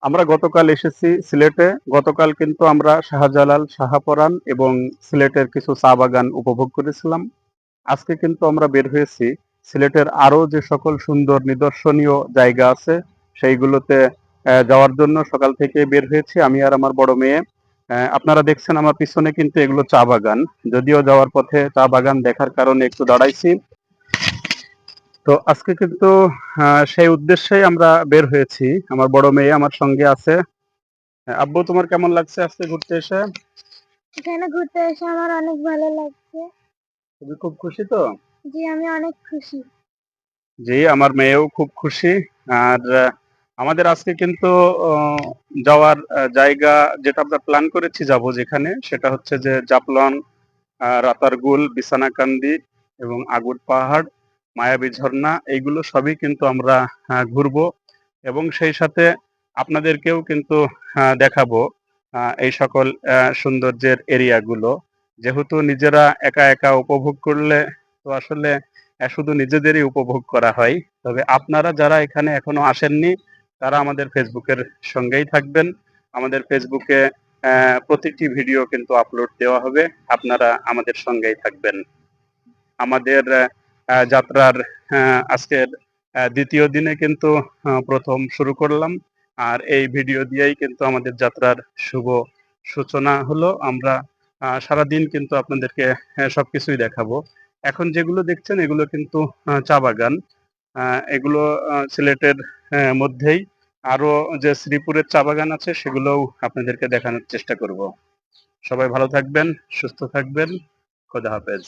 আমরা গতকাল এসেছি সিলেটে। গতকাল কিন্তু আমরা শাহজালাল, শাহপরান এবং সিলেটের কিছু চা বাগান উপভোগ করেছিলাম। আজকে কিন্তু আমরা বের হয়েছি সিলেটের আরো যে সকল সুন্দর নিদর্শনীয় জায়গা আছে সেইগুলোতে যাওয়ার জন্য সকাল থেকে বের হয়েছি আমি আর আমার বড় মেয়ে। আপনারা দেখছেন আমার পিছনে কিন্তু এগুলো চা বাগান। যদিও যাওয়ার পথে চা বাগান দেখার কারণে একটু দাঁড়াইছি। তো আজকে কিন্তু সেই উদ্দেশ্যেই আমরা বের হয়েছি। আমার বড় মেয়ে আমার সঙ্গে আছে। আব্বু তোমার কেমন লাগছে আজকে ঘুরতে এসে? এখানে ঘুরতে এসে আমার অনেক ভালো লাগছে। তুমি খুব খুশি তো? জি, আমি অনেক খুশি। জি, আমার মেয়েও খুব খুশি। আর আমাদের আজকে কিন্তু আহ, যাওয়ার জায়গা যেটা আমরা প্ল্যান করেছি যাব যেখানে সেটা হচ্ছে যে জাফলং, রাতারগুল, বিছানাকান্দি এবং আগুর পাহাড়, মায়াবী ঝর্ণা এইগুলো সবই কিন্তু আমরা ঘুরবো এবং সেই সাথে আপনাদেরকেও কিন্তু দেখাবো এই সকল সৌন্দর্যের এরিয়াগুলো। যেহেতু নিজেরা একা একা উপভোগ করলে তো আসলে শুধু নিজেদেরই উপভোগ করা হয়। তবে আপনারা যারা এখানে এখনো আসেননি তারা আমাদের ফেসবুকের সঙ্গেই থাকবেন। আমাদের ফেসবুকে প্রতিটি ভিডিও কিন্তু আপলোড দেওয়া হবে। আপনারা আমাদের সঙ্গেই থাকবেন। আমাদের যাত্রার আজকের দ্বিতীয় দিনে কিন্তু প্রথম শুরু করলাম। আর এই ভিডিও দিয়েই কিন্তু আমাদের যাত্রার শুভ সূচনা হলো। আমরা সারাদিন কিন্তু আপনাদেরকে সবকিছুই দেখাবো। এখন যেগুলো দেখছেন এগুলো কিন্তু চা বাগান। এগুলো সিলেটের মধ্যেই আরো যে শ্রীপুরের চা বাগান আছে সেগুলোও আপনাদেরকে দেখানোর চেষ্টা করব। সবাই ভালো থাকবেন, সুস্থ থাকবেন। খোদা হাফেজ।